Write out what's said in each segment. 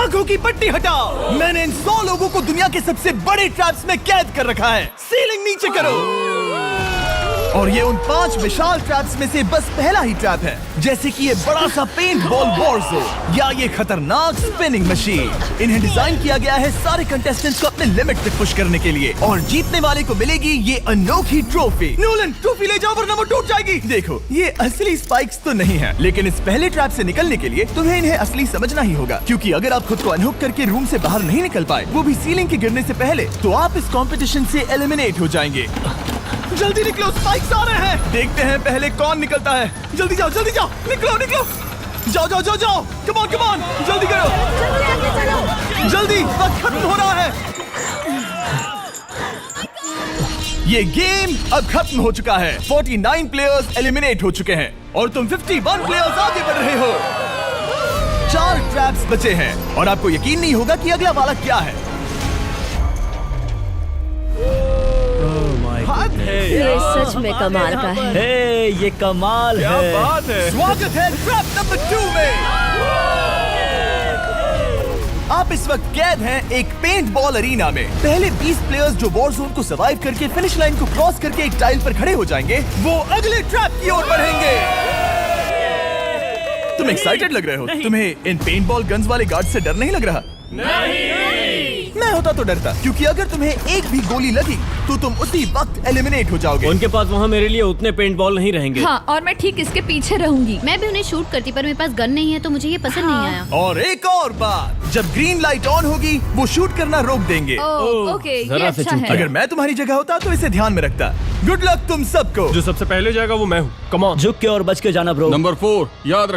आंखों की पट्टी हटाओ। मैंने इन 100 लोगों को दुनिया के सबसे बड़े ट्रैप्स में कैद कर रखा है। सीलिंग नीचे करो। और ये उन 5 विशाल ट्रैप्स में से बस पहला ही ट्रैप है, जैसे कि ये बड़ा सा पेंट बॉल वॉर्ज़ो या ये खतरनाक स्पिनिंग मशीन। इन्हें डिजाइन किया गया है सारे कंटेस्टेंट्स को अपने लिमिट तक पुश करने के लिए, और जीतने वाले को मिलेगी ये अनोखी ट्रॉफी। नोलन, ट्रॉफी ले जाओ वरना वो टूट जाएगी। देखो, ये असली स्पाइक्स तो नहीं है, लेकिन इस पहले ट्रैप से निकलने के लिए तुम्हें इन्हें असली समझना ही होगा, क्योंकि अगर आप खुद को अनहुक करके रूम से बाहर नहीं निकल पाए, वो भी सीलिंग के गिरने से पहले, तो आप इस कॉम्पिटिशन से एलिमिनेट हो जाएंगे। जल्दी निकलो, स्पाइक्स आ रहे हैं। देखते हैं पहले कौन निकलता है। जल्दी जाओ, निकलो। जाओ। कम ऑन, जल्दी करो। जल्दी, वक्त खत्म हो रहा है। ये गेम अब खत्म हो चुका है। 49 प्लेयर्स एलिमिनेट हो चुके हैं और तुम 51 प्लेयर्स आगे बढ़ रहे हो। 4 ट्रैप्स बचे हैं और आपको यकीन नहीं होगा कि अगला वाला क्या है। ये सच में कमाल का है। ये कमाल है। क्या बात है। स्वागत है ट्रैप नंबर 2 में। आप इस वक्त कैद हैं एक पेंट बॉल अरीना में। पहले 20 प्लेयर्स जो वॉर जोन को सर्वाइव करके फिनिश लाइन को क्रॉस करके एक टाइल पर खड़े हो जाएंगे, वो अगले ट्रैप की ओर बढ़ेंगे। तुम एक्साइटेड लग रहे हो। तुम्हें इन पेंट बॉल गन्स वाले गार्ड से डर नहीं लग रहा? मैं होता तो डरता, क्योंकि अगर तुम्हें एक भी गोली लगी तो तुम उसी वक्त एलिमिनेट हो जाओगे। उनके पास वहाँ मेरे लिए उतने पेंट बॉल नहीं रहेंगे। हाँ, और मैं ठीक इसके पीछे रहूंगी। मैं भी उन्हें शूट करती, पर मेरे पास गन नहीं है तो मुझे ये पसंद नहीं आया। और एक और बात, जब ग्रीन लाइट ऑन होगी वो शूट करना रोक देंगे। ओके, ये जरा से अच्छा चूक है। अगर मैं तुम्हारी जगह होता तो इसे ध्यान में रखता। गुड लक तुम सबको। जो सबसे पहले जाएगा वो मैं हूँ। Come on. झुक के और बच के जाना ब्रो। नंबर 4, याद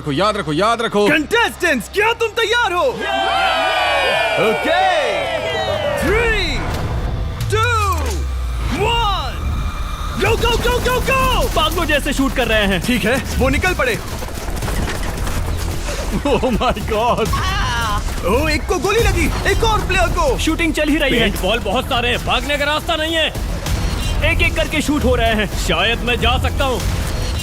रखो। कंटेस्टेंट्स, क्या तुम तैयार हो? Okay, 3, 2, 1, go! पागलों जैसे शूट कर रहे हैं। ठीक है, वो निकल पड़े। ओह माय गॉड। ओह, एक को गोली लगी, एक और प्लेयर को। शूटिंग चल ही रही है। पेंट बॉल बहुत सारे हैं, भागने का रास्ता नहीं है। एक करके शूट हो रहे हैं। शायद मैं जा सकता हूँ।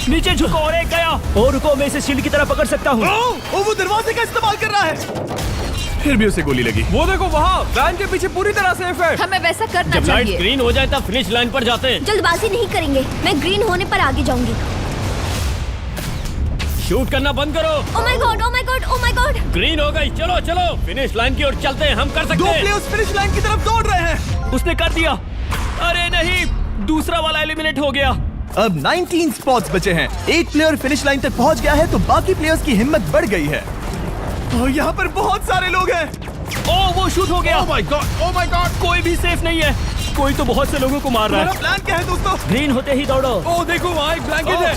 नीचे झुको और एक गया। और रुको, मैं इसे शील्ड की तरह पकड़ सकता हूँ। ओह, वो दरवाजे का इस्तेमाल कर रहा है। फिर भी उसे गोली लगी। वो देखो वहाँ, वैन के पीछे पूरी तरह सेफ है। हमें वैसा करना जब लाइट चाहिए। ग्रीन हो जाए तब फिनिश लाइन पर जाते हैं। जल्दबाजी नहीं करेंगे, मैं ग्रीन होने पर आगे जाऊंगी। शूट करना बंद करो। ओह माय गॉड। ग्रीन हो गई। चलो फिनिश लाइन की ओर चलते हैं। हम कर सकते 2 हैं। प्लेयर्स फिनिश लाइन की तरफ दौड़ रहे हैं। उसने कर दिया। अरे नहीं, दूसरा वाला एलिमिनेट हो गया। अब 19 स्पॉट्स बचे हैं। एक प्लेयर फिनिश लाइन तक पहुंच गया है, तो बाकी प्लेयर्स की हिम्मत बढ़ गई है। और यहाँ पर बहुत सारे लोग हैं। ओह, वो शूट हो गया। ओह माय गॉड। कोई भी सेफ नहीं है। कोई तो बहुत से लोगों को मार रहा तुम्हारा है। प्लान क्या है दोस्तों? ग्रीन होते ही दौड़ो। ओह देखो वहाँ एक ब्लैंकेट है।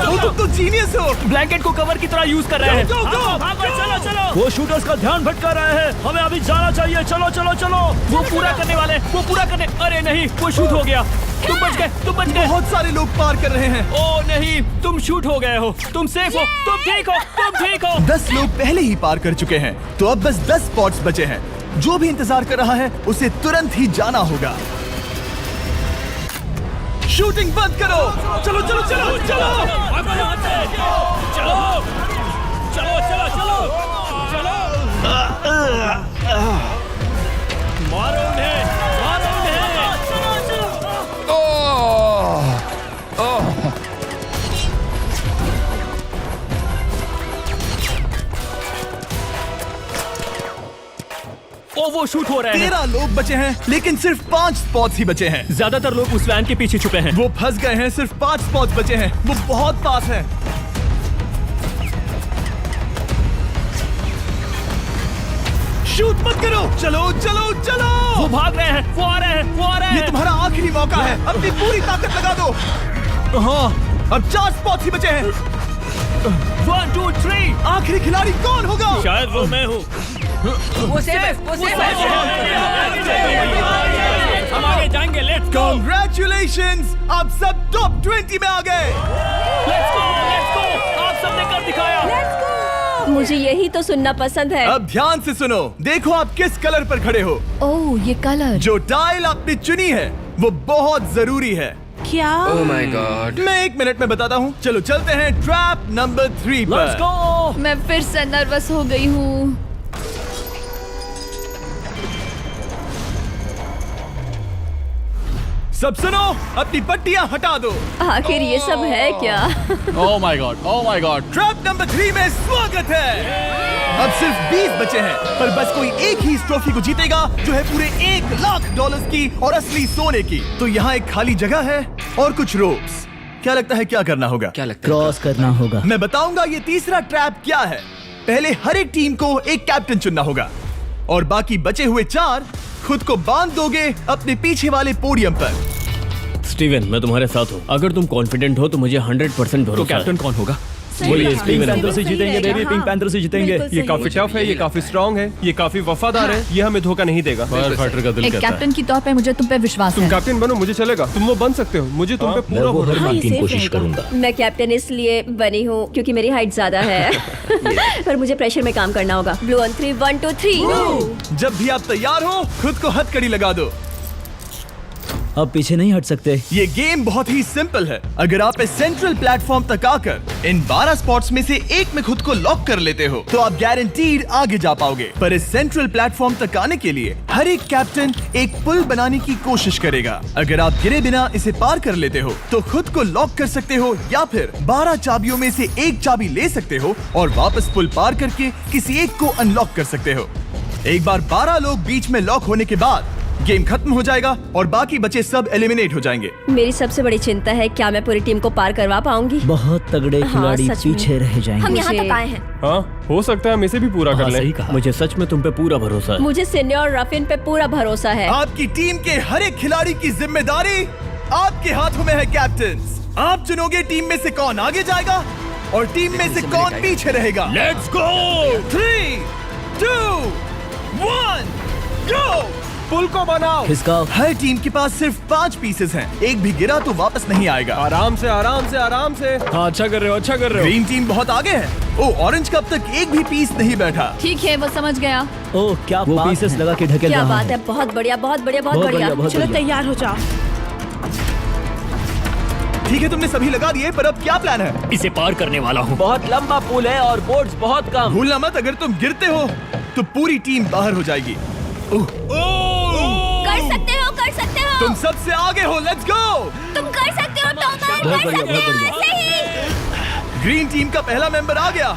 ओ, तुम तो जीनियस हो। ब्लैंकेट को कवर की तरह यूज कर रहे हैं। Go, go, go! चलो। वो शूटर्स का ध्यान भटका रहे हैं। हमें अभी जाना चाहिए। चलो। वो पूरा करने। अरे नहीं, वो शूट हो गया। तुम बच गए। बहुत सारे लोग पार कर रहे हैं। ओह नहीं, तुम शूट हो गए हो। तुम सेफ हो। तुम ठीक हो। 10 लोग पहले ही पार कर चुके हैं, तो अब बस 10 स्पॉट्स बचे हैं। जो भी इंतजार कर रहा है उसे तुरंत ही जाना होगा। शूटिंग बंद करो। चलो। मारो उन्हें। ओ, वो शूट हो रहे हैं। 13 लोग बचे हैं, लेकिन सिर्फ 5 स्पॉट्स ही बचे हैं। ज्यादातर लोग उस वैन के पीछे छुपे हैं। वो फंस गए हैं। सिर्फ 5 स्पॉट्स बचे हैं। वो बहुत पास है। शूट मत करो। चलो। वो भाग रहे हैं। वो आ रहे हैं। ये तुम्हारा आखिरी मौका है। अपनी पूरी ताकत लगा दो। हाँ, अब 4 स्पॉट्स ही बचे हैं। 1, 2, 3। आखिरी खिलाड़ी कौन होगा? शायद वो मैं हूँ। वो सेफ है। हम आगे जाएंगे। Let's go. Congratulations! आप सब टॉप 20 में आ गए। Let's go. आप सबने कर दिखाया। मुझे यही तो सुनना पसंद है। अब ध्यान से सुनो। देखो आप किस कलर पर खड़े हो। ओह, ये कलर। जो टाइल आपने चुनी है वो बहुत जरूरी है। क्या? ओह माय गॉड। मैं 1 मिनट में बताता हूँ। चलो चलते हैं ट्रैप नंबर 3 लेट्स पर। गो। मैं फिर से नर्वस हो गई हूँ। सब सुनो, अपनी पट्टियां हटा दो। आखिर ये सब है क्या? Oh my god, oh my god. Trap number 3 में स्वागत है। अब सिर्फ 20 बचे हैं, पर बस कोई एक ही इस ट्रॉफी को जीतेगा जो है पूरे $1,00,000 की और असली सोने की। तो यहाँ एक खाली जगह है और कुछ रोप्स। क्या लगता है क्या करना होगा? क्या लगता है? क्रॉस करना होगा। मैं बताऊंगा ये तीसरा ट्रैप क्या है। पहले हर एक टीम को एक कैप्टन चुनना होगा और बाकी बचे हुए 4 खुद को बांध दोगे अपने पीछे वाले पोडियम पर। स्टीवन, मैं तुम्हारे साथ हूँ। अगर तुम कॉन्फिडेंट हो तो मुझे 100% भरोसा। तो कैप्टन कौन होगा? बोलिए, पिंक पैंथर से जीतेंगे बेबी, पिंक पैंथर से जीतेंगे। ये काफी टफ है, ये काफी स्ट्रांग है, ये काफी वफादार है, ये हमें धोखा नहीं देगा। फाइटर का दिल एक कहता है। कैप्टन की तौर पे मुझे तुम पे विश्वास तुम है। कैप्टन बनो, मुझे चलेगा। तुम वो बन सकते हो, मुझे तुम पे मैं पूरा वो हर भरोसा बार है। की कोशिश करूंगा। मैं कैप्टन इसलिए बनी हूँ क्योंकि मेरी हाइट ज्यादा है। पर मुझे प्रेशर में काम करना होगा। Blue on 3, 1 2 3। जब भी आप तैयार हो खुद को हथकड़ी लगा दो। अब पीछे नहीं हट सकते। ये गेम बहुत ही सिंपल है। अगर आप इस सेंट्रल प्लेटफॉर्म तक आकर इन 12 स्पॉट्स में से एक में खुद को लॉक कर लेते हो तो आप गारंटीड आगे जा पाओगे। पर इस सेंट्रल प्लेटफॉर्म तक आने के लिए हर एक कैप्टन एक पुल बनाने की कोशिश करेगा। अगर आप गिरे बिना इसे पार कर लेते हो तो खुद को लॉक कर सकते हो या फिर 12 चाबियों में से एक चाबी ले सकते हो और वापस पुल पार करके किसी एक को अनलॉक कर सकते हो। एक बार 12 लोग बीच में लॉक होने के बाद गेम खत्म हो जाएगा और बाकी बचे सब एलिमिनेट हो जाएंगे। मेरी सबसे बड़ी चिंता है क्या मैं पूरी टीम को पार करवा पाऊंगी। बहुत तगड़े हाँ, खिलाड़ी सच में। पीछे रह जाएंगे। हम यहाँ मुझे- तक आए हैं। हाँ, हो सकता है हम इसे भी पूरा कर लें। सही कहा। मुझे सच में तुम पे पूरा भरोसा है। मुझे सीनियर रफिन पे पूरा भरोसा है। आपकी टीम के हर एक खिलाड़ी की जिम्मेदारी आपके हाथों में है कैप्टन। आप चुनोगे टीम में से कौन आगे जाएगा और टीम में से कौन पीछे रहेगा। Let's go. 3 2 1 गो। पुल को बनाओ। खिसकाओ। हर टीम के पास सिर्फ 5 पीसेस हैं। एक भी गिरा तो वापस नहीं आएगा। आराम से, आराम से, आराम से। हाँ, अच्छा कर रहे हो, अच्छा कर रहे हो। ग्रीन टीम बहुत आगे है। ओ, ऑरेंज का अब तक एक भी पीस नहीं बैठा। ठीक है, वो समझ गया। ओह, क्या वो पीसेस लगा के ढकेल क्या रहा बात है। बहुत बढ़िया, बहुत बढ़िया, बहुत बहुत बढ़िया। बढ़िया, बहुत चलो बढ़िया। तैयार हो जाओ। ठीक है, तुमने सभी लगा दिए, पर अब क्या प्लान है? इसे पार करने वाला हूँ। बहुत लंबा पुल है और बोर्ड्स बहुत कम। भूलना मत, अगर तुम गिरते हो तो पूरी टीम बाहर हो जाएगी। कर सकते हो, कर सकते हो। तुम सबसे आगे हो। Let's go. तुम कर सकते हो टॉमर, बहुत कर बढ़िया, सकते बहुत हो। बढ़िया। सही। ग्रीन टीम का पहला मेंबर आ गया।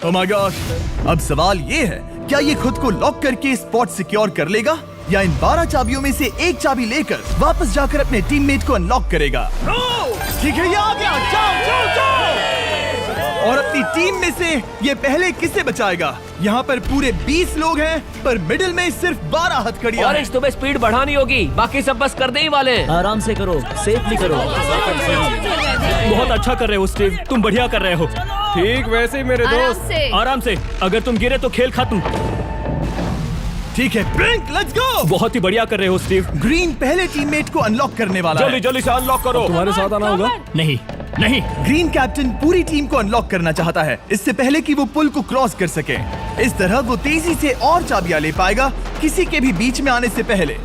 ओह माय गॉड। अब सवाल ये है, क्या ये खुद को लॉक करके स्पॉट सिक्योर कर लेगा या इन 12 चाबियों में से एक चाबी लेकर वापस जाकर अपने टीममेट को अनलॉक करेगा? ठीक है, ये आ गया। जाओ जाओ जाओ। और अपनी टीम में से ये पहले किसे बचाएगा? यहाँ पर पूरे 20 लोग हैं, पर मिडिल में सिर्फ 12 हथकड़ियां हैं। तुम्हें स्पीड बढ़ानी होगी, बाकी सब बस करने ही वाले हैं। आराम से करो, सेफली करो। बहुत अच्छा कर रहे हो स्टीव, तुम बढ़िया कर रहे हो। ठीक वैसे ही मेरे आराम दोस्त। से। आराम से। अगर तुम गिरे तो खेल खत्म। ठीक है, ब्रिंक, लेट्स गो। बहुत ही बढ़िया कर रहे हो स्टीव। ग्रीन पहले टीममेट को अनलॉक करने वाला है। जल्दी से अनलॉक करो। तुम्हारे साथ आना होगा। नहीं नहीं। ग्रीन कैप्टन पूरी टीम को अनलॉक करना चाहता है इससे पहले कि वो पुल को क्रॉस कर सके। इस तरह वो तेजी से और चाबियां ले पाएगा किसी के भी बीच में आने से पहले।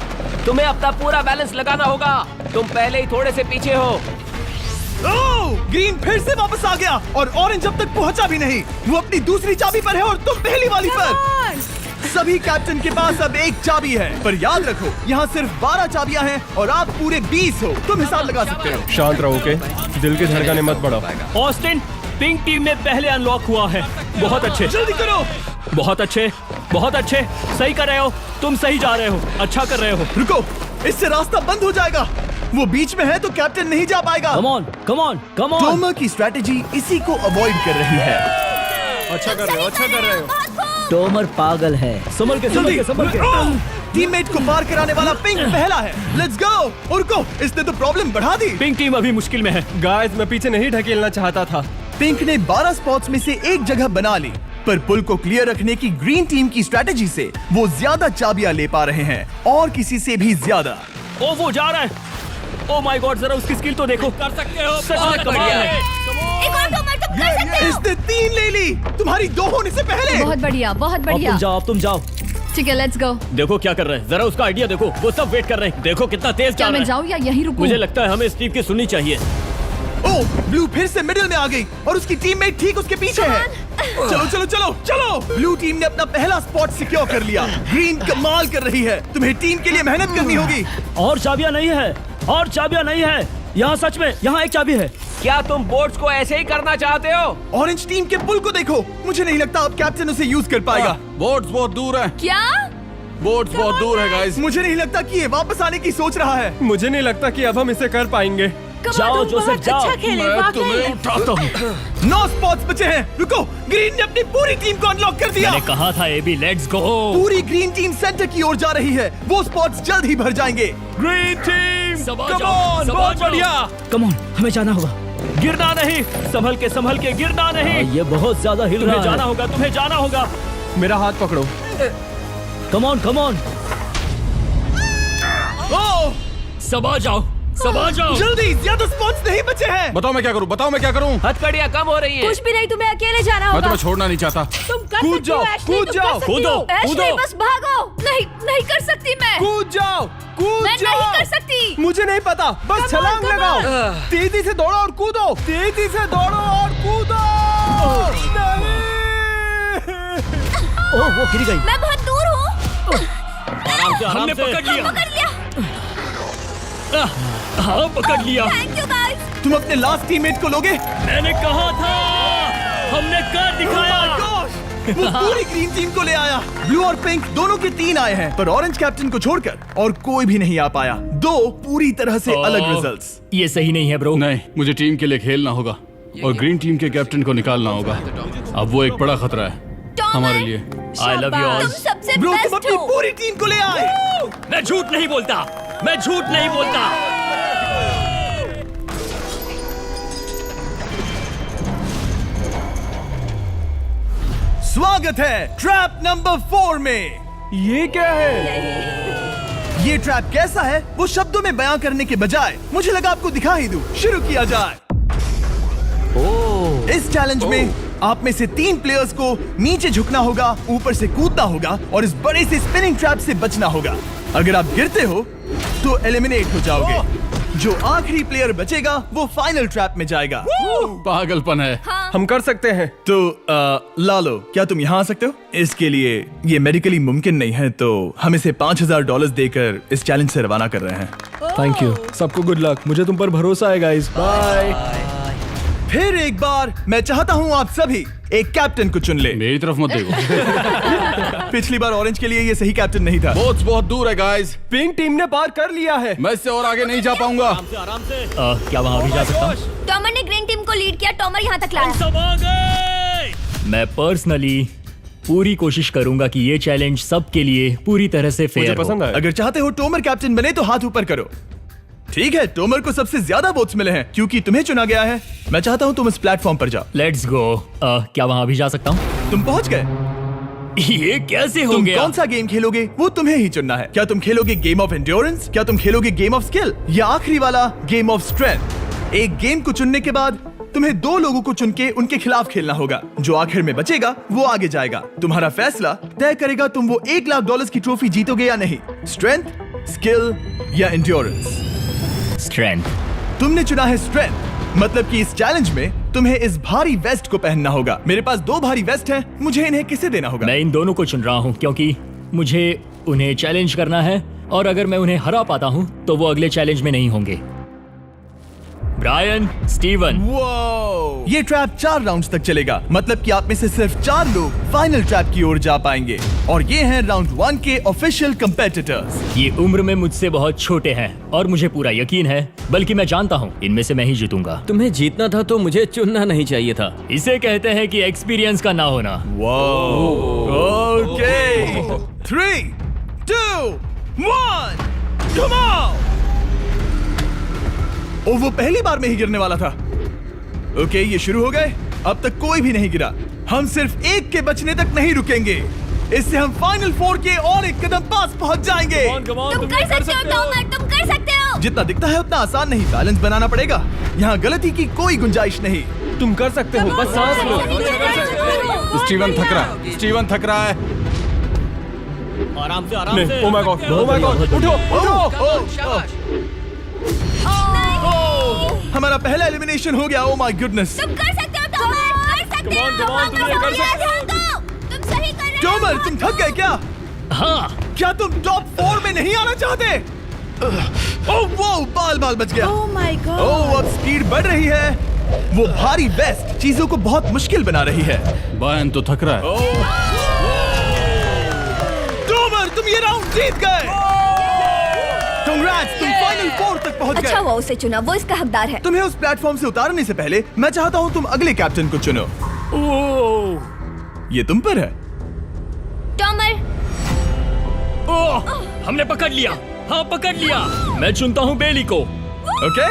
तुम्हें अपना पूरा बैलेंस लगाना होगा, तुम पहले ही थोड़े से पीछे हो। ओह! ग्रीन फिर से वापस आ गया और ऑरेंज अब तक पहुंचा भी नहीं। वो अपनी दूसरी चाबी पर है और तुम पहली वाली पर। सभी कैप्टन के पास अब एक चाबी है, पर याद रखो यहाँ सिर्फ 12 चाबियां हैं और आप पूरे 20 हो। तुम हिसाब लगा सकते हो। शांत रहो, ओके? दिल की धड़कनें मत बढ़ाओ। ऑस्टिन, पिंक टीम में पहले अनलॉक हुआ है। बहुत अच्छे, जल्दी करो। बहुत अच्छे, बहुत अच्छे। सही कर रहे हो, तुम सही जा रहे हो, अच्छा कर रहे हो। रुको, इससे रास्ता बंद हो जाएगा। वो बीच में है तो कैप्टन नहीं जा पाएगा। Come on, come on, come on. Tomer की स्ट्रैटेजी इसी को अवॉइड कर रही है। अच्छा कर रहे हो, अच्छा कर रहे हो। टोमर पागल है। संभल के, संभल के, संभल के। टीममेट को पार कराने वाला पिंक पहला है। Let's go. रुको, इसने तो प्रॉब्लम बढ़ा दी। पिंक टीम अभी मुश्किल में है। गाइस, मैं पीछे नहीं ढकेलना चाहता था। पिंक ने 12 स्पॉट्स में से एक जगह बना ली, पर पुल को क्लियर रखने की ग्रीन टीम की स्ट्रैटेजी से वो ज्यादा चाबियां ले पा रहे हैं और किसी से भी ज्यादा। ओ, वो जा रहा है। ओ माय गॉड, जरा उसकी स्किल तो देखो। कर सकते हो, सच में कमाल है। एक और टॉमर, तुम कर सकते हो। इसने 3 ले ली, तुम्हारी 2 होने से पहले। बहुत बढ़िया, बहुत अब बढ़िया। तुम जाओ, अब तुम जाओ। ठीक है, लेट्स गो। देखो क्या कर रहे हैं, जरा उसका आइडिया देखो। वो सब वेट कर रहे हैं। देखो कितना तेज क्या चल मैं रहा है। जाऊँ या यहीं रुकूं? मुझे लगता है हमें स्टीव की सुननी चाहिए। ओ, ब्लू फिर से मिडिल में आ गई और उसकी टीममेट ठीक उसके पीछे है। चलो चलो चलो चलो। ब्लू टीम ने अपना पहला स्पॉट सिक्योर कर लिया। ग्रीन कमाल कर रही है। तुम्हें टीम के लिए मेहनत करनी होगी। और चाबियां नहीं है। और चाबियां नहीं है यहाँ। सच में यहाँ एक चाबी है। क्या तुम बोट्स को ऐसे ही करना चाहते हो? ऑरेंज टीम के पुल को देखो, मुझे नहीं लगता अब कैप्टन उसे यूज कर पाएगा। बोट्स बहुत दूर है। क्या? बोट्स बहुत दूर है गाइस। मुझे नहीं लगता कि ये वापस आने की सोच रहा है। मुझे नहीं लगता कि अब हम इसे कर पाएंगे। जाओ जोसेफ जाओ। मैं तुम्हें उठाता हूँ। 9 स्पॉट्स बचे हैं। रुको, ग्रीन ने अपनी पूरी टीम को अनलॉक कर दिया। मैंने कहा था एबी, लेट्स गो। पूरी ग्रीन टीम सेंटर की ओर जा रही है। वो स्पॉट्स जल्द ही भर जाएंगे। ग्रीन टीम, सबा कम जाओ, ऑन, सबा बहुत जाओ। बढ़िया। कम ऑन, हमें जाना होगा। गिरना नहीं, संभल के गिरना नहीं। ये बहुत ज्यादा हिल रहा है। जाना होगा, तुम्हें जाना होगा। मेरा हाथ पकड़ो। कम ऑन ओह, सबा जाओ, सबा जाओ। जल्दी, ज्यादा स्पॉट्स नहीं बचे हैं। बताओ मैं क्या करूँ, बताओ मैं क्या करूँ। हथकड़ियाँ कम हो रही हैं। कुछ भी नहीं, तुम्हें अकेले जाना मैं होगा। तुम्हें छोड़ना नहीं चाहता। तुम कर कूद सकती हो, जाओ, एशली, कूद तुम जाओ, कर सकती कूदो, हो। एशली, कूदो। बस भागो। नहीं, नहीं कर सकती मैं। कूद जाओ, कूद मैं जाओ। नहीं कर सकती। मुझे नहीं पता, बस Come on, छलांग come लगाओ। on। तेजी से दौड़ो और कूदो, तेजी से दौड़ो और कूदो। नहीं। ओह, वो गिर गई। मैं बहुत दूर हूँ। हमने पकड़ लिया। पकड़ लिया। हाँ, पकड़ लिया। Thank you guys. तुम अपने लास्ट टीममेट को लोगे? मैंने कहा था, हमने कर दिखाया। Oh my gosh! वो पूरी ग्रीन टीम को ले आया। ब्लू और पिंक दोनों के 3 आए हैं, पर ऑरेंज कैप्टन को छोड़कर और कोई भी नहीं आ पाया। 2 पूरी तरह से अलग रिजल्ट्स। ये सही नहीं है ब्रो। नहीं, मुझे टीम के लिए खेलना होगा और ग्रीन टीम के कैप्टन को निकालना होगा। अब वो एक बड़ा खतरा है हमारे लिए। I love you all. तुम सबसे ब्रो, तुम बेस्ट अपनी हो। पूरी टीम को ले आए। मैं झूठ नहीं बोलता, मैं झूठ नहीं बोलता। स्वागत है ट्रैप नंबर 4 में। ये क्या है? ये ट्रैप कैसा है वो शब्दों में बयां करने के बजाय मुझे लगा आपको दिखा ही दूं। शुरू किया जाए। इस चैलेंज में आप में से 3 प्लेयर्स को नीचे झुकना होगा, ऊपर से कूदना होगा और इस बड़े से स्पिनिंग ट्रैप से बचना होगा। अगर आप गिरते हो तो एलिमिनेट हो जाओगे। जो आखिरी प्लेयर बचेगा वो फाइनल ट्रैप में जाएगा। पागलपन है। हम कर सकते हैं। तो लालो, क्या तुम यहाँ आ सकते हो? इसके लिए ये मेडिकली मुमकिन नहीं है, तो हम इसे $5000 देकर इस चैलेंज से रवाना कर रहे हैं। Thank you. सबको गुड लक। मुझे तुम पर भरोसा है गाइस। बाय। फिर एक बार मैं चाहता हूँ आप सभी एक कैप्टन को चुन ले। मेरी तरफ मत देखो। पिछली बार ऑरेंज के लिए ये सही कैप्टन नहीं था। बोट्स बहुत दूर है गाइस। पिंक टीम ने पार कर लिया है। मैं इससे और आगे नहीं जा पाऊंगा। आराम से। क्या वहाँ भी जा सकता हूँ? टॉमर ने ग्रीन टीम को लीड किया, टॉमर यहाँ तक लाया। सब आ गए। मैं पर्सनली पूरी कोशिश करूंगा कि ये चैलेंज सबके लिए पूरी तरह से मुझे फेयर हो। पसंद आया। अगर चाहते हो टोमर कैप्टन बने तो हाथ ऊपर करो। ठीक है, टोमर को सबसे ज्यादा वोट्स मिले हैं क्योंकि तुम्हें चुना गया है। मैं चाहता हूँ तुम इस प्लेटफॉर्म पर जाओ। Let's go. क्या वहाँ भी जा सकता हूँ? तुम पहुँच गए। ये कैसे हो तुम गया? कौन सा गेम खेलोगे वो तुम्हें ही चुनना है। क्या तुम खेलोगे गेम ऑफ एंड्योरेंस, क्या तुम खेलोगे गेम ऑफ स्किल, या आखिरी वाला गेम ऑफ स्ट्रेंथ? एक गेम को चुनने के बाद तुम्हें 2 लोगों को चुन के उनके खिलाफ खेलना होगा। जो आखिर में बचेगा वो आगे जाएगा। तुम्हारा फैसला तय करेगा तुम वो $1,00,000 की ट्रॉफी जीतोगे या नहीं। स्ट्रेंथ, स्किल या एंड्योरेंस। स्ट्रेंथ। तुमने चुना है स्ट्रेंथ, मतलब कि इस चैलेंज में तुम्हें इस भारी वेस्ट को पहनना होगा। मेरे पास 2 भारी वेस्ट हैं, मुझे इन्हें किसे देना होगा? मैं इन दोनों को चुन रहा हूँ क्योंकि मुझे उन्हें चैलेंज करना है और अगर मैं उन्हें हरा पाता हूँ तो वो अगले चैलेंज में नहीं होंगे। Brian, Steven. वो ये ट्रैप 4 राउंड्स तक चलेगा, मतलब कि आप में से सिर्फ 4 लोग फाइनल ट्रैप की ओर जा पाएंगे और ये हैं राउंड 1 के ऑफिशियल कंपेटिटर्स। ये उम्र में मुझसे बहुत छोटे हैं और मुझे पूरा यकीन है, बल्कि मैं जानता हूँ इनमें से मैं ही जीतूंगा। तुम्हें जीतना था तो मुझे चुनना नहीं चाहिए था। इसे कहते हैं कि एक्सपीरियंस का ना होना। Okay, 3, 2, 1, come on. ओ, वो पहली बार में ही गिरने वाला था। ओके, ये शुरू हो गए। अब तक कोई भी नहीं गिरा। हम सिर्फ एक के बचने तक नहीं रुकेंगे। इससे हम फाइनल 4 के और एक कदम पास पहुंच जाएंगे। तुम कर सकते हो टॉमर, तुम कर सकते हो। जितना दिखता है उतना आसान नहीं, बैलेंस बनाना पड़ेगा। यहाँ गलती की कोई गुंजाइश नहीं। तुम कर सकते हो, बस सांस लो। स्टीवन थक रहा है। स्टीवन थक रहा है। आराम से, आराम नहीं, से। Oh my God, oh my God, उठो, उठो। हमारा पहला एलिमिनेशन हो गया। Oh my goodness. तुम कर सकते हो टॉमर, कर सकते हो। come on, तुम ये कर सकते तुम सही कर रहे हो। टोमर, तुम थक गए क्या? हाँ, क्या तुम टॉप 4 में नहीं आना चाहते? ओह वो बाल बच गया। ओह माय गॉड। ओह अब स्पीड बढ़ रही है। वो भारी वेस्ट चीजों को बहुत मुश्किल बना रही है। बायन तो थक रहा है। डोबर तुम ये राउंड जीत गए। कांग्रेट्स, तुम फाइनल 4 तक पहुंच गए। अच्छा हुआ उसे चुना, वो इसका हकदार है। तुम्हें उस प्लेटफॉर्म से उतारने से पहले मैं चाहता हूँ तुम अगले कैप्टन को चुनो। ये तुम पर है। टॉमर। ओह, हमने पकड़ लिया। हाँ पकड़ लिया। मैं चुनता हूँ बेली को। ओके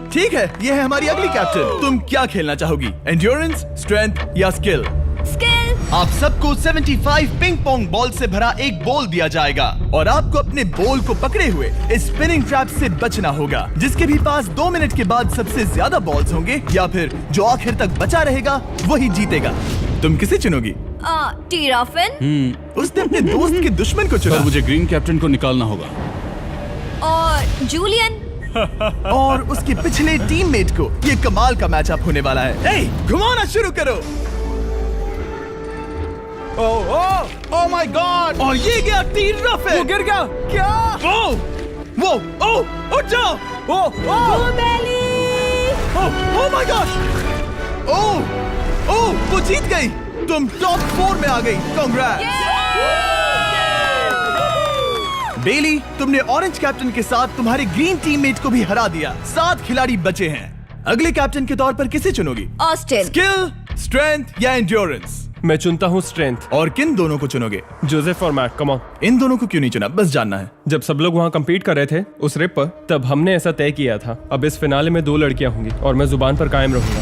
ठीक है, ये है हमारी अगली कैप्टन। तुम क्या खेलना चाहोगी, एंड्योरेंस, स्ट्रेंथ या स्किल? स्किल। आप सबको 75 पिंग पोंग बॉल से भरा एक बॉल दिया जाएगा और आपको अपने बॉल को पकड़े हुए इस स्पिनिंग ट्रैप से बचना होगा। जिसके भी पास 2 मिनट के बाद सबसे ज्यादा बॉल्स होंगे या फिर जो आखिर तक बचा रहेगा वही जीतेगा। तुम किसे चुनोगी? टीराफिन। उसने अपने दोस्त के दुश्मन को चुना। पर मुझे ग्रीन कैप्टन को निकालना होगा। और जूलियन। और उसके पिछले टीममेट को। ये कमाल का मैचअप होने वाला है। ए, घुमाना शुरू करो। ओह माय गॉड। और ये गया टीराफिन। वो गिर गया। क्या? वो उठ जाओ। ओह माय गॉड। ओह वो जीत गई। तुम टॉप 4 में आ गई। कांग्रेट्स। बेली, तुमने ऑरेंज कैप्टन के साथ तुम्हारे ग्रीन टीममेट को भी हरा दिया। 7 खिलाड़ी बचे हैं। अगले कैप्टन के तौर पर किसे चुनोगी? ऑस्टिन। स्किल, स्ट्रेंथ या एंड्योरेंस? मैं चुनता हूँ स्ट्रेंथ। और किन दोनों को चुनोगे? जोसेफ और मैट, कम ऑन। इन दोनों को क्यों नहीं चुना, बस जानना है। जब सब लोग वहाँ कम्पीट कर रहे थे उस रिप पर, तब हमने ऐसा तय किया था। अब इस फिनाले में 2 लड़कियां होंगी और मैं जुबान पर कायम रहूंगा।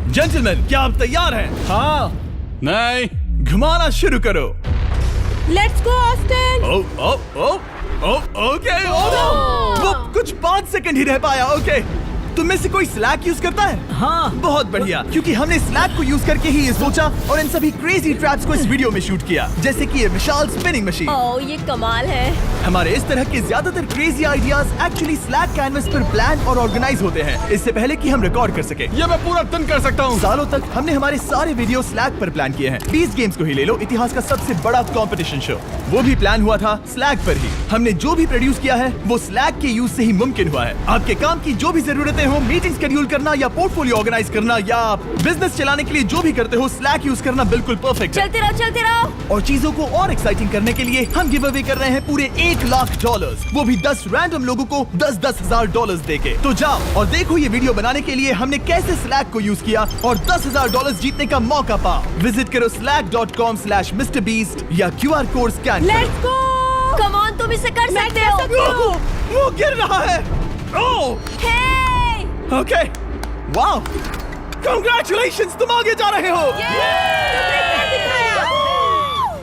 जेंटलमैन, क्या आप तैयार हैं? हाँ। नहीं। घुमाना शुरू करो। Let's go Austin. ओके। वो कुछ 5 सेकंड ही रह पाया। ओके, तुम में से कोई स्लैक यूज करता है? हाँ। बहुत बढ़िया, क्योंकि हमने स्लैक को यूज करके ही ये सोचा और इन सभी क्रेजी ट्रैप्स को इस वीडियो में शूट किया, जैसे कि ये विशाल स्पिनिंग मशीन। ओह ये कमाल है। हमारे इस तरह के ज्यादातर crazy ideas actually slack canvas पर प्लान और ऑर्गेनाइज होते हैं, इससे पहले कि हम रिकॉर्ड कर सके। ये मैं पूरा टन कर सकता हूँ। सालों तक हमने हमारे सारे वीडियो स्लैक पर प्लान किए हैं। 20 गेम्स को ही ले लो, इतिहास का सबसे बड़ा कंपटीशन शो, वो भी प्लान हुआ था स्लैक पर ही। हमने जो भी प्रोड्यूस किया है वो स्लैक के यूज से ही मुमकिन हुआ है। आपके काम की जो भी जरूरतें हो, मीटिंग शेड्यूल करना या पोर्टफोलियो ऑर्गेनाइज करना या आप बिजनेस चलाने के लिए जो भी करते हो, स्लैक यूज करना बिल्कुल परफेक्ट है। चलते रहो। और चीजों को और एक्साइटिंग करने के लिए हम गिव अवे कर रहे हैं पूरे $1 लाख, वो भी 10 रैंडम लोगों को $10,000 $10,000 देके। तो जाओ और देखो ये वीडियो बनाने के लिए हमने कैसे स्लैक को यूज किया और $10,000 जीतने का मौका पाओ। विजिट करो slack.com/MrBeast या QR कोड स्कैन करो। Let's go. कम ऑन, तुम इसे कर सकते हो। वो गिर रहा है। ओह ओके, वाओ, कांग्रेचुलेशंस, तुम आगे जा रहे हो।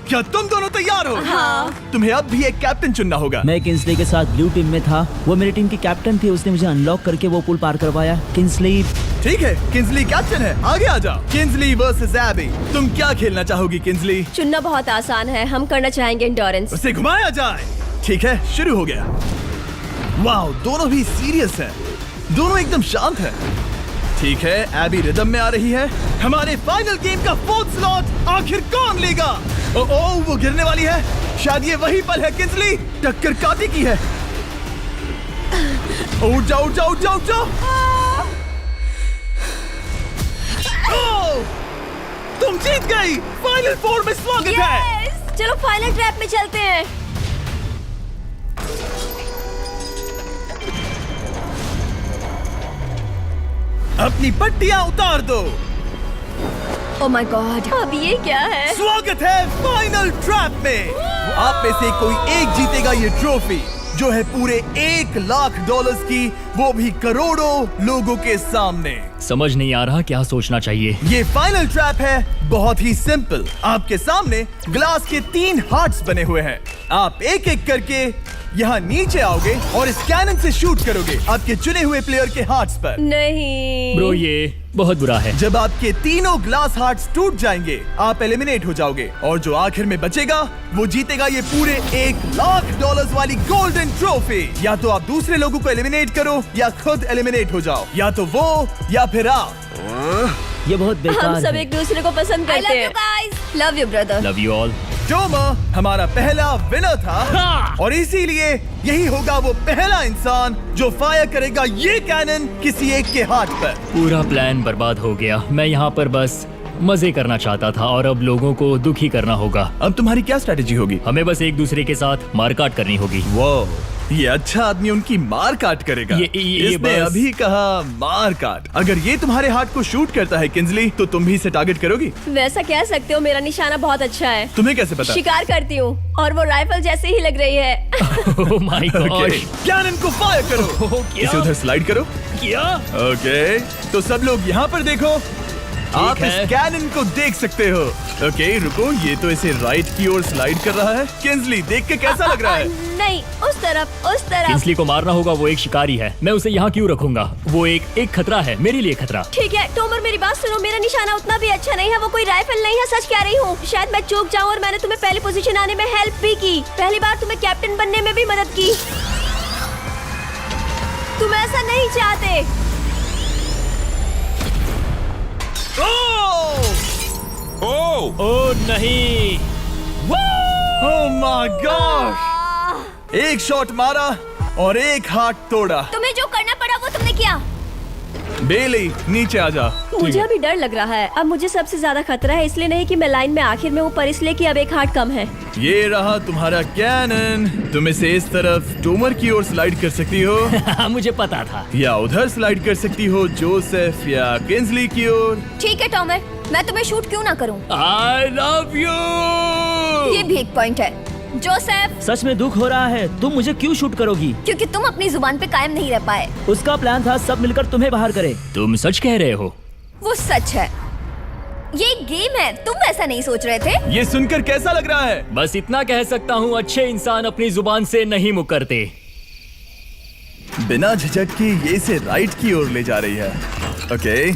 क्या तुम दोनों तैयार हो? हाँ। तुम्हें अब भी एक कैप्टन चुनना होगा। मैं किंसली के साथ ब्लू टीम में था। वो मेरी टीम की कैप्टन थी, उसने मुझे अनलॉक करके वो पुल पार करवाया। किंसली। ठीक है, किंसली कैप्टन है, आगे आ जाओ। किंसली वर्सेस एबी, तुम क्या खेलना चाहोगी किंसली? चुनना बहुत आसान है, हम करना चाहेंगे एंड्योरेंस। उसे घुमाया जाए। ठीक है, शुरू हो गया। वाओ, दोनों भी सीरियस हैं, दोनों एकदम शांत हैं। ठीक है, एबी रिदम में आ रही है। हमारे फाइनल गेम का 4th स्लॉट आखिर कौन लेगा? ओह वो गिरने वाली है। शायद ये वही पल है किंसली, टक्कर काटी की है। उठ जाओ। तुम जीत गई। फाइनल 4 में स्वागत है। चलो फाइनल ट्रैप में चलते हैं। अपनी पट्टियां उतार दो। ओह माय गॉड, अब ये क्या है? स्वागत है फाइनल ट्रैप में। आप में से कोई एक जीतेगा ये ट्रॉफी, जो है पूरे $1 लाख की, वो भी करोड़ों लोगों के सामने। समझ नहीं आ रहा क्या सोचना चाहिए। ये फाइनल ट्रैप है, बहुत ही सिंपल। आपके सामने ग्लास के 3 हार्ट्स बने हुए हैं। आप एक एक करके यहाँ नीचे आओगे और इस कैनन से शूट करोगे आपके चुने हुए प्लेयर के हार्ट्स पर। नहीं ब्रो, ये बहुत बुरा है। जब आपके तीनों ग्लास हार्ट्स टूट जाएंगे, आप एलिमिनेट हो जाओगे और जो आखिर में बचेगा वो जीतेगा ये पूरे $1 लाख वाली गोल्डन ट्रॉफी। या तो आप दूसरे लोगों को एलिमिनेट करो या खुद एलिमिनेट हो जाओ, या तो वो या फिर आप। ये बहुत बेकार हम सब है। एक दूसरे को पसंद करते हैं। Love you brother. Love you all. Tomer हमारा पहला विनर था और इसीलिए यही होगा वो पहला इंसान जो फायर करेगा ये कैनन किसी एक के हाथ पर। पूरा प्लान बर्बाद हो गया। मैं यहाँ पर बस मजे करना चाहता था और अब लोगों को दुखी करना होगा। अब तुम्हारी क्या स्ट्रेटेजी होगी? हमें बस एक दूसरे के साथ मारकाट करनी होगी। वो ये अच्छा आदमी उनकी मार काट करेगा। ये इसने बस- अभी कहा मार काट। अगर ये तुम्हारे हार्ट को शूट करता है किंजली, तो तुम भी इसे टारगेट करोगी? वैसा कह सकते हो, मेरा निशाना बहुत अच्छा है। तुम्हें कैसे पता? शिकार करती हूँ और वो राइफल जैसे ही लग रही है। ओह माय गॉड। कैनन को फायर करो। इसे उधर स्लाइड करो। क्या? ओके, तो सब लोग यहाँ पर देखो। आप है। इस कैनन को देख सकते हो। ओके, रुको, ये तो इसे राइट की ओर स्लाइड कर रहा है। किंजली, देख के कैसा लग रहा है? नहीं, उस तरफ, उस तरफ। किंस्ली को मारना होगा, वो एक शिकारी है। मैं उसे यहाँ क्यों रखूंगा? वो एक खतरा है, मेरे लिए खतरा। ठीक है टोमर, मेरी बात सुनो। मेरा निशाना उतना भी अच्छा नहीं है, वो कोई राइफल नहीं है, सच कह रही हूँ। शायद मैं चूक जाऊँ और मैंने तुम्हें पहली पोजीशन आने में हेल्प भी की। पहली बार तुम्हें कैप्टन बनने में भी मदद की। तुम ऐसा नहीं चाहते। ओह नहीं। ओह माय गॉड! एक शॉट मारा और एक हाथ तोड़ा। तुम्हें जो करना पड़ा वो तुमने किया। बेली, नीचे आ जा। मुझे अभी डर लग रहा है। अब मुझे सबसे ज्यादा खतरा है, इसलिए नहीं कि मैं लाइन में आखिर में ऊपर, इसलिए कि अब एक हार्ट कम है। ये रहा तुम्हारा कैनन। तुम इसे इस तरफ टोमर की ओर स्लाइड कर सकती हो मुझे पता था। या उधर स्लाइड कर सकती हो जोसेफ या किंजली की ओर। ठीक है टोमर, मैं तुम्हें शूट क्यों ना करूं? I love you. ये भी एक पॉइंट है। जोसेफ, सच में दुख हो रहा है। तुम मुझे क्यों शूट करोगी? क्योंकि तुम अपनी जुबान पे कायम नहीं रह पाए। उसका प्लान था सब मिलकर तुम्हें बाहर करे। तुम सच कह रहे हो? वो सच है। ये एक गेम है, तुम ऐसा नहीं सोच रहे थे? ये सुनकर कैसा लग रहा है? बस इतना कह सकता हूँ, अच्छे इंसान अपनी जुबान से नहीं मुकरते। बिना झिझक के ये इसे राइट की ओर ले जा रही है। ओके,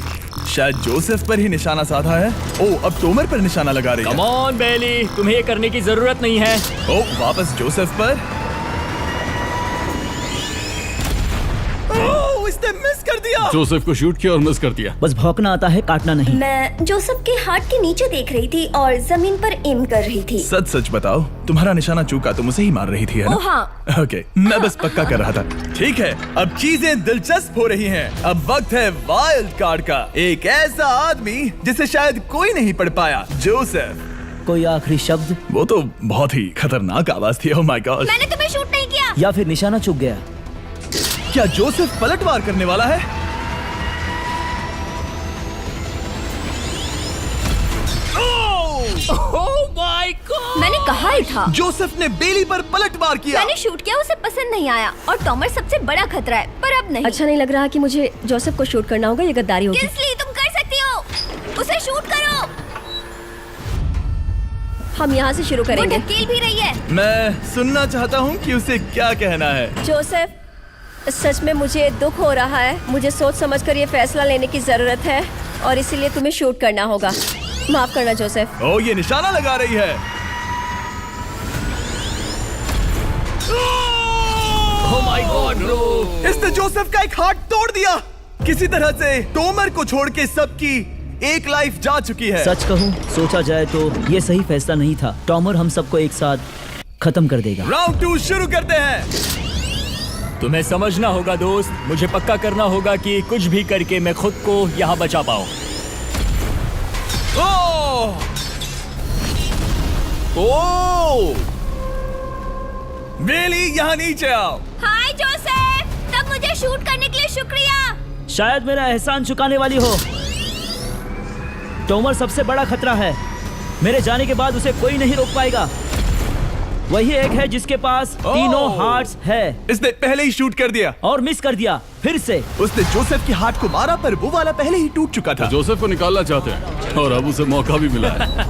शायद जोसेफ पर ही निशाना साधा है। ओह, अब टोमर पर निशाना लगा रही है। कम ऑन बेली, तुम्हें ये करने की जरूरत नहीं है। ओह, वापस जोसेफ पर। ओह, इसने मिस कर दिया। जोसेफ को शूट किया और मिस कर दिया। बस भौंकना आता है, काटना नहीं। मैं जोसेफ के हार्ट के नीचे देख रही थी और जमीन पर एम कर रही थी। सच सच बताओ, तुम्हारा निशाना चूका तो मुझे ही मार रही थी, है ना? ओह हाँ। ओके, मैं बस पक्का कर रहा था। ठीक है, अब चीजें दिलचस्प हो रही हैं। अब वक्त है वाइल्ड कार्ड का। एक ऐसा आदमी जिसे शायद कोई नहीं पढ़ पाया, जोसेफ। कोई आखिरी शब्द? वो तो बहुत ही खतरनाक आवाज थी। ओह माय गॉड! मैंने तुम्हें शूट नहीं किया। या फिर निशाना चूक गया? क्या जोसेफ पलटवार करने वाला है? मैंने कहा ही था। जोसेफ ने बेली पर पलटवार किया। मैंने शूट किया, उसे पसंद नहीं आया और टॉमर सबसे बड़ा खतरा है, पर अब नहीं। अच्छा नहीं लग रहा कि मुझे जोसेफ को शूट करना होगा, ये गद्दारी होगी। किंस्ली, तुम कर सकती हो, उसे शूट करो। हम यहाँ से शुरू करेंगे। वो ढकेल भी रही है। मैं सुनना चाहता हूँ कि उसे क्या कहना है। जोसेफ, सच में मुझे दुख हो रहा है। मुझे सोच समझकर ये फैसला लेने की जरूरत है और इसीलिए तुम्हें शूट करना होगा। माफ करना जोसेफ। ओह, ये निशाना लगा रही है। ओह माय गॉड ब्रो, इसने जोसेफ का एक हाथ तोड़ दिया। किसी तरह से टोमर को छोड़ के सबकी एक लाइफ जा चुकी है। सच कहूँ, सोचा जाए तो ये सही फैसला नहीं था। टॉमर हम सबको एक साथ खत्म कर देगा। राउंड 2 शुरू करते हैं। तुम्हें समझना होगा दोस्त, मुझे पक्का करना होगा कि कुछ भी करके मैं खुद को यहाँ बचा पाऊँ। ओह! ओह! बेली, यहाँ नीचे आओ। हाय जोसेफ, तब मुझे शूट करने के लिए शुक्रिया। शायद मेरा एहसान चुकाने वाली हो। टोमर सबसे बड़ा खतरा है। मेरे जाने के बाद उसे कोई नहीं रोक पाएगा। वही एक है जिसके पास तीनों हार्ट्स है। इसने पहले ही शूट कर दिया और मिस कर दिया फिर से। उसने जोसेफ के हाथ को मारा, पर वो वाला पहले ही टूट चुका था। जोसेफ को निकालना चाहते हैं और अब उसे मौका भी मिला है।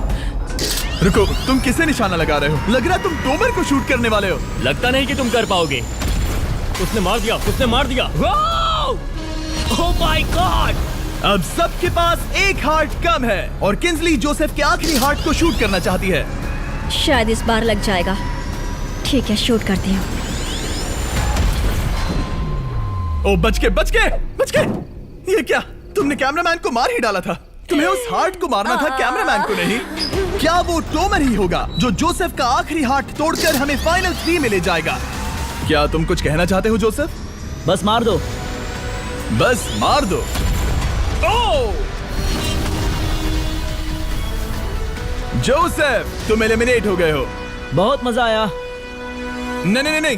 रुको, तुम किसे निशाना लगा रहे हो? लग रहा तुम टोमर को शूट करने वाले हो। लगता नहीं कि तुम कर पाओगे। उसने मार दिया, उसने मार दिया। Oh my God! अब सबके पास एक हार्ट कम है और किंजली जोसेफ के आखिरी हार्ट को शूट करना चाहती है। शायद इस बार लग जाएगा। ठीक है, शूट करती हूँ। ओ, बच के, बच के, बच के! ये क्या? तुमने कैमरामैन को मार ही डाला था। तुम्हें उस हार्ट को मारना था, कैमरामैन को नहीं। क्या वो टोमर ही होगा जो जोसेफ का आखिरी हार्ट तोड़कर हमें फाइनल 3 में ले जाएगा? क्या तुम कुछ कहना चाहते हो जोसेफ? बस मार दो। बस मार दो। ओह! जोसेफ, तुम एलिमिनेट हो गए हो। बहुत मजा आया। नहीं नहीं नहीं,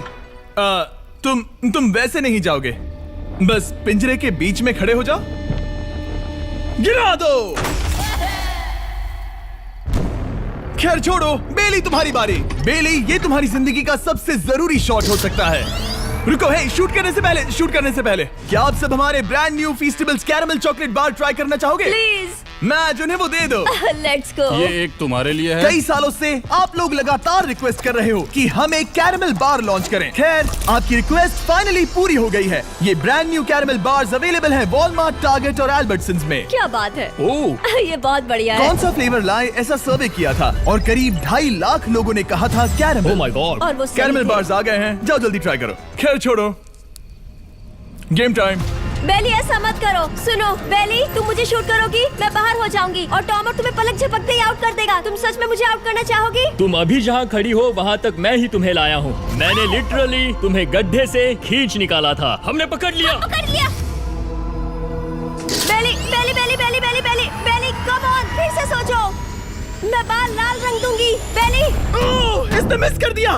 तुम वैसे नहीं जाओगे। बस पिंजरे के बीच में खड़े हो जाओ। गिरा दो। खैर छोड़ो, बेली तुम्हारी बारी। बेली, ये तुम्हारी जिंदगी का सबसे जरूरी शॉट हो सकता है। रुको, हे, शूट करने से पहले क्या आप सब हमारे brand new Feastables caramel chocolate bar try करना चाहोगे? प्लीज। मैं उन्हें वो दे दो। Let's go. ये एक तुम्हारे लिए है। कई सालों से आप लोग लगातार रिक्वेस्ट कर रहे हो कि हम एक कैरेमल बार लॉन्च करें। खैर, आपकी रिक्वेस्ट फाइनली पूरी हो गई है। ये brand new caramel bars available हैं वॉलमार्ट, टारगेट और एल्बर्टसन्स में। क्या बात है। ओह, ये बहुत बढ़िया है। कौन सा फ्लेवर लाए, ऐसा सर्वे किया था और करीब 2.5 लाख लोगों ने कहा था कैरेमल। Oh my God. और वो सही कैरेमल थे। बार्स आ गए हैं, जाओ जल्दी ट्राई करो। खैर छोड़ो, गेम टाइम। बेली, ऐसा मत करो। सुनो बेली, तुम मुझे शूट करोगी, मैं बाहर हो जाऊंगी और टॉमर तुम्हें पलक झपकते ही आउट कर देगा। तुम सच में मुझे आउट करना चाहोगी? तुम अभी जहाँ खड़ी हो वहाँ तक मैं ही तुम्हें लाया हूँ। मैंने लिटरली तुम्हें गड्ढे से खींच निकाला था। हमने पकड़ लिया। पकड़ लिया। बेली बेली बेली बेली बेली बेली बेली, कम ऑन, फिर से सोचो। मैं बाल लाल रंग दूंगी। बेली, ओह, इसने मिस कर दिया।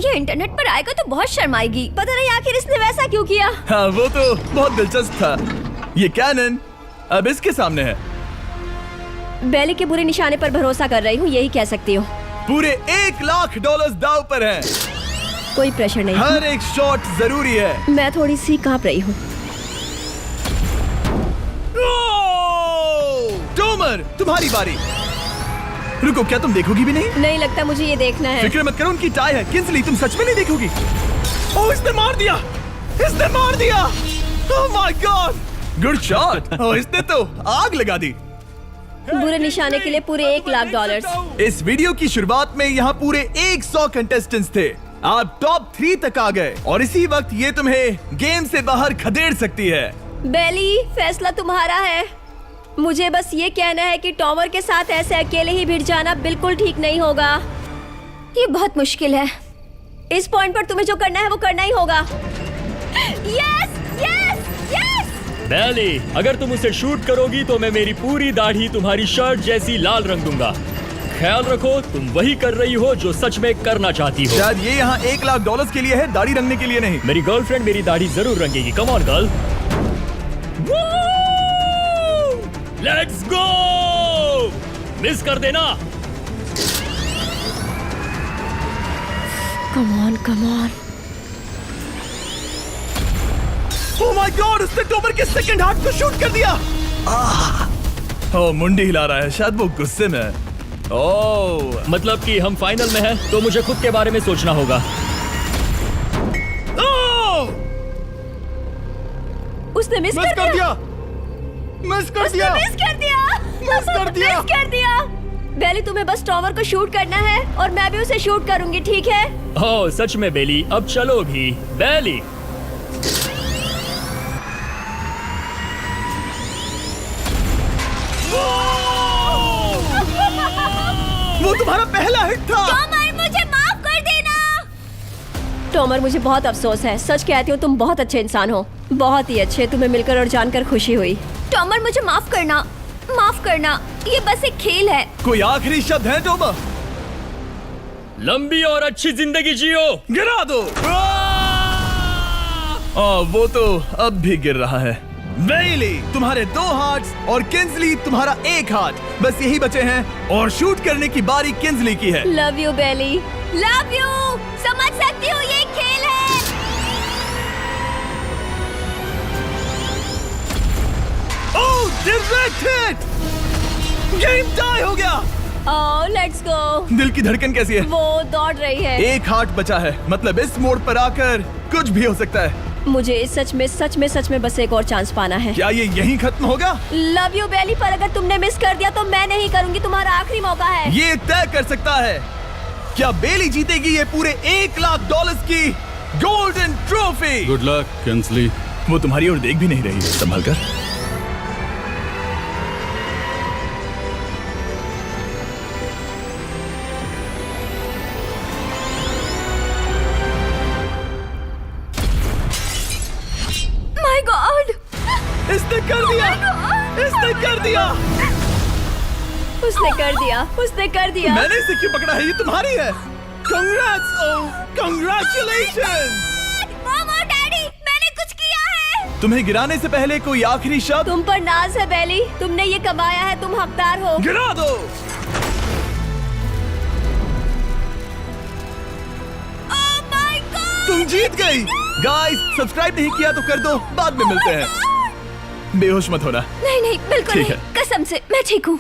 ये इंटरनेट पर आएगा तो बहुत शर्माएगी। पता नहीं आखिर इसने वैसा क्यों किया। हाँ, वो तो बहुत दिलचस्प था। ये कैनन अब इसके सामने है। बेली के बुरे निशाने पर भरोसा कर रही हूँ, यही कह सकती हूँ। पूरे $1 लाख दाव पर है। कोई प्रेशर नहीं। हर एक शॉट जरूरी है। मैं थोड़ी सी कांप रही हूँ। टोमर, तुम्हारी बारी। रुको, क्या तुम देखोगी भी नहीं? नहीं लगता मुझे ये देखना है। फिक्र मत करो, उनकी टाई है। किंसली, तुम सच में नहीं देखोगी? ओह, इसने मार दिया। Oh my god, good shot. Oh, इसने तो आग लगा दी। बुरे निशाने के लिए पूरे $1 लाख। इस वीडियो की शुरुआत में यहाँ पूरे 100 कंटेस्टेंट्स थे। आप टॉप 3 तक आ गए और इसी वक्त ये तुम्हें गेम से बाहर खदेड़ सकती है। बेली, फैसला तुम्हारा है। मुझे बस ये कहना है कि टॉमर के साथ ऐसे अकेले ही भिड़ जाना बिल्कुल ठीक नहीं होगा। ये बहुत मुश्किल है। इस पॉइंट पर तुम्हें जो करना है वो करना ही होगा। Yes yes yes. बेली, अगर तुम उसे शूट करोगी तो मैं मेरी पूरी दाढ़ी तुम्हारी शर्ट जैसी लाल रंग दूंगा। ख्याल रखो, तुम वही कर रही हो जो सच में करना चाहती हो। शायद ये यहाँ $1 लाख के लिए है, दाढ़ी रंगने के लिए नहीं। मेरी गर्लफ्रेंड मेरी दाढ़ी जरूर रंगेगी। Come on girl, let's go. Miss कर देना। Come on come on. Oh my god, उसने टोमर के सेकंड हार्ट को शूट कर दिया। ओह, मुंडी हिला रहा है, शायद वो गुस्से में है। ओह, मतलब कि हम फाइनल में हैं, तो मुझे खुद के बारे में सोचना होगा। उसने मिस कर दिया। मिस कर दिया। बेली, तुम्हें बस टॉमर को शूट करना है और मैं भी उसे शूट करूंगी, ठीक है? ओह सच में बेली, अब चलो भी। बेली, वो तुम्हारा पहला हिट था। टॉमर, मुझे माफ कर देना। टॉमर, मुझे बहुत अफसोस है। सच कहती हूँ, तुम बहुत अच्छे इंसान हो, बहुत ही अच्छे। तुम्हें मिलकर और जानकर खुशी हुई। टॉमर, मुझे माफ करना। ये बस एक खेल है। कोई आखिरी शब्द है टोमर? लंबी और अच्छी जिंदगी जियो। गिरा दो। वो तो अब भी गिर रहा है। बेली, तुम्हारे 2 हार्ट्स और किंसली तुम्हारा 1 हार्ट बस यही बचे हैं और शूट करने की बारी किंसली की है। Love you Bailey, love you. समझ सकती हूँ, ये एक खेल है। Oh, direct hit. Game tie हो गया। Oh, let's go. दिल की धड़कन कैसी है? वो दौड़ रही है। 1 हार्ट बचा है, मतलब इस मोड़ पर आकर कुछ भी हो सकता है। मुझे सच में बस एक और चांस पाना है। क्या ये यहीं खत्म होगा? लव यू बेली, पर अगर तुमने मिस कर दिया तो मैं नहीं करूंगी। तुम्हारा आखिरी मौका है। ये तय कर सकता है क्या बेली जीतेगी ये पूरे $1 लाख की golden trophy. Good luck Kinsley. वो तुम्हारी ओर देख भी नहीं रही है, संभल कर। कर दिया। उसने कर दिया, उसने कर दिया। मैंने इसे क्यों पकड़ा है? ये तुम्हारी है। Congrats! Oh, congratulations! मॉम और डैडी, मैंने कुछ किया है। तुम्हें गिराने से पहले कोई आखिरी शब्द? तुम पर नाज है बेली, तुमने ये कमाया है, तुम हकदार हो। गिरा दो। Oh my God! तुम जीत गई। गाइस, सब्सक्राइब नहीं किया तो कर दो, बाद में मिलते हैं। बेहोश मत होना। नहीं नहीं, बिल्कुल ठीक नहीं, कसम से मैं ठीक हूँ।